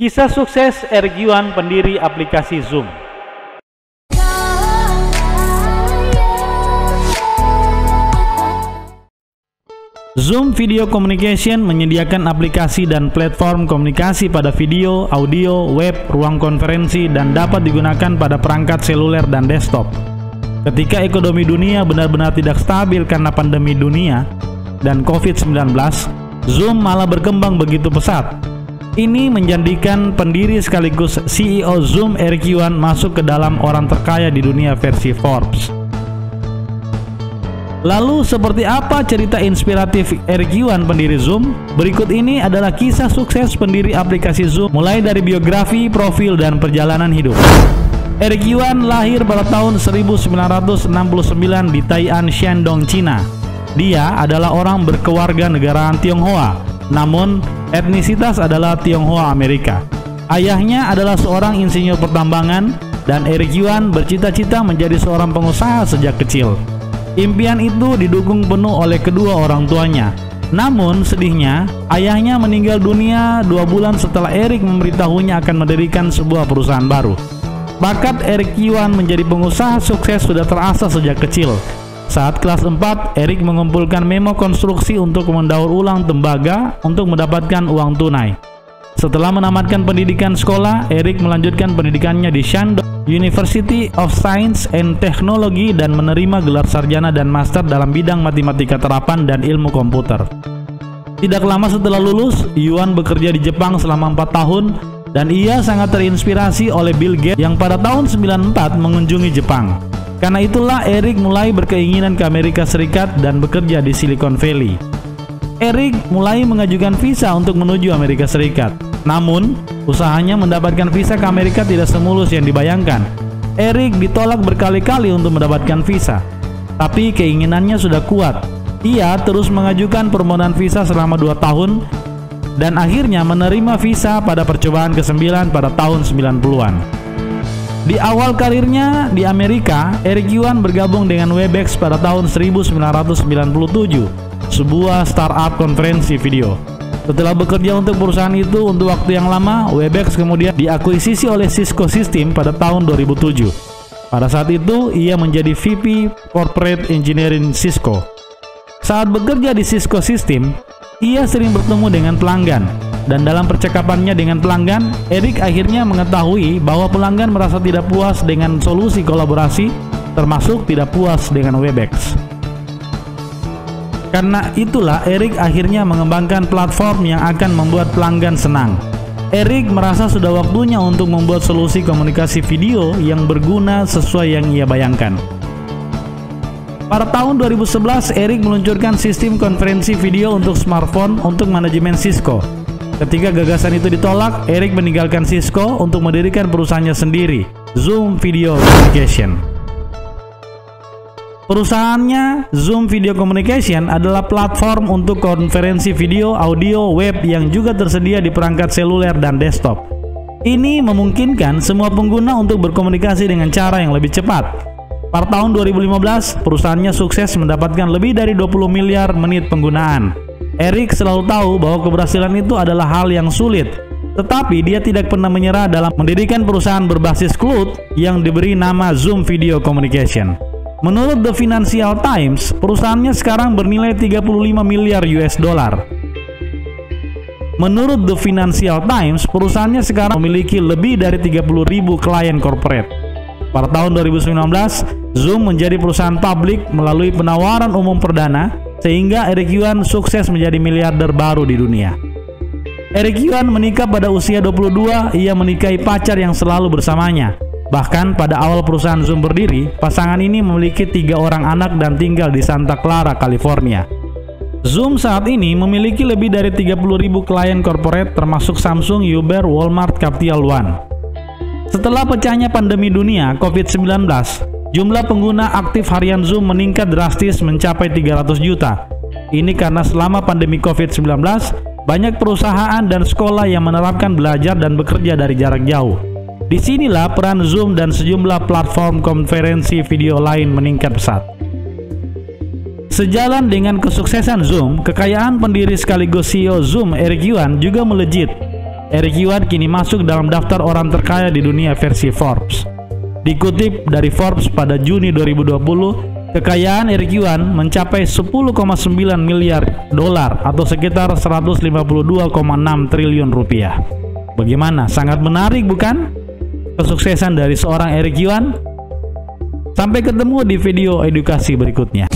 Kisah sukses Eric Yuan, pendiri aplikasi Zoom. Zoom Video Communication menyediakan aplikasi dan platform komunikasi pada video, audio, web, ruang konferensi, dan dapat digunakan pada perangkat seluler dan desktop. Ketika ekonomi dunia benar-benar tidak stabil karena pandemi dunia dan COVID-19, Zoom malah berkembang begitu pesat. Ini menjadikan pendiri sekaligus CEO Zoom, Eric Yuan, masuk ke dalam orang terkaya di dunia versi Forbes. Lalu seperti apa cerita inspiratif Eric Yuan, pendiri Zoom? Berikut ini adalah kisah sukses pendiri aplikasi Zoom, mulai dari biografi, profil, dan perjalanan hidup. Eric Yuan lahir pada tahun 1969 di Tai'an, Shandong, Cina. Dia adalah orang berkeluarga negaraan Tionghoa, namun etnisitas adalah Tionghoa Amerika. Ayahnya adalah seorang insinyur pertambangan dan Eric Yuan bercita-cita menjadi seorang pengusaha sejak kecil. Impian itu didukung penuh oleh kedua orang tuanya. Namun sedihnya, ayahnya meninggal dunia 2 bulan setelah Eric memberitahunya akan mendirikan sebuah perusahaan baru. Bakat Eric Yuan menjadi pengusaha sukses sudah terasa sejak kecil. Saat kelas 4, Eric mengumpulkan memo konstruksi untuk mendaur ulang tembaga untuk mendapatkan uang tunai. Setelah menamatkan pendidikan sekolah, Eric melanjutkan pendidikannya di Shandong University of Science and Technology dan menerima gelar sarjana dan master dalam bidang matematika terapan dan ilmu komputer. Tidak lama setelah lulus, Yuan bekerja di Jepang selama 4 tahun dan ia sangat terinspirasi oleh Bill Gates yang pada tahun 94 mengunjungi Jepang. Karena itulah Eric mulai berkeinginan ke Amerika Serikat dan bekerja di Silicon Valley. Eric mulai mengajukan visa untuk menuju Amerika Serikat. Namun, usahanya mendapatkan visa ke Amerika tidak semulus yang dibayangkan. Eric ditolak berkali-kali untuk mendapatkan visa. Tapi keinginannya sudah kuat. Ia terus mengajukan permohonan visa selama 2 tahun dan akhirnya menerima visa pada percobaan ke-9 pada tahun 90-an. Di awal karirnya di Amerika, Eric Yuan bergabung dengan Webex pada tahun 1997, sebuah startup konferensi video. Setelah bekerja untuk perusahaan itu untuk waktu yang lama, Webex kemudian diakuisisi oleh Cisco Systems pada tahun 2007. Pada saat itu, ia menjadi VP Corporate Engineering Cisco. Saat bekerja di Cisco Systems, ia sering bertemu dengan pelanggan. Dan dalam percakapannya dengan pelanggan, Eric akhirnya mengetahui bahwa pelanggan merasa tidak puas dengan solusi kolaborasi, termasuk tidak puas dengan Webex. Karena itulah Eric akhirnya mengembangkan platform yang akan membuat pelanggan senang. Eric merasa sudah waktunya untuk membuat solusi komunikasi video yang berguna sesuai yang ia bayangkan. Pada tahun 2011, Eric meluncurkan sistem konferensi video untuk smartphone untuk manajemen Cisco. Ketika gagasan itu ditolak, Eric meninggalkan Cisco untuk mendirikan perusahaannya sendiri, Zoom Video Communication. Perusahaannya, Zoom Video Communication, adalah platform untuk konferensi video, audio, web yang juga tersedia di perangkat seluler dan desktop. Ini memungkinkan semua pengguna untuk berkomunikasi dengan cara yang lebih cepat. Pada tahun 2015, perusahaannya sukses mendapatkan lebih dari 20 miliar menit penggunaan. Eric selalu tahu bahwa keberhasilan itu adalah hal yang sulit, tetapi dia tidak pernah menyerah dalam mendirikan perusahaan berbasis cloud yang diberi nama Zoom Video Communication. Menurut The Financial Times, perusahaannya sekarang bernilai 35 miliar US dollar. Menurut The Financial Times, perusahaannya sekarang memiliki lebih dari 30.000 klien corporate. Pada tahun 2019, Zoom menjadi perusahaan publik melalui penawaran umum perdana, sehingga Eric Yuan sukses menjadi miliarder baru di dunia. Eric Yuan menikah pada usia 22, ia menikahi pacar yang selalu bersamanya. Bahkan pada awal perusahaan Zoom berdiri, pasangan ini memiliki 3 orang anak dan tinggal di Santa Clara, California. Zoom saat ini memiliki lebih dari 30.000 klien corporate termasuk Samsung, Uber, Walmart, Capital One. Setelah pecahnya pandemi dunia COVID-19, jumlah pengguna aktif harian Zoom meningkat drastis mencapai 300 juta. Ini karena selama pandemi COVID-19, banyak perusahaan dan sekolah yang menerapkan belajar dan bekerja dari jarak jauh. Disinilah peran Zoom dan sejumlah platform konferensi video lain meningkat pesat. Sejalan dengan kesuksesan Zoom, kekayaan pendiri sekaligus CEO Zoom, Eric Yuan, juga melejit. Eric Yuan kini masuk dalam daftar orang terkaya di dunia versi Forbes. Dikutip dari Forbes pada Juni 2020, kekayaan Eric Yuan mencapai 10,9 miliar dolar atau sekitar 152,6 triliun rupiah. Bagaimana? Sangat menarik bukan? Kesuksesan dari seorang Eric Yuan. Sampai ketemu di video edukasi berikutnya.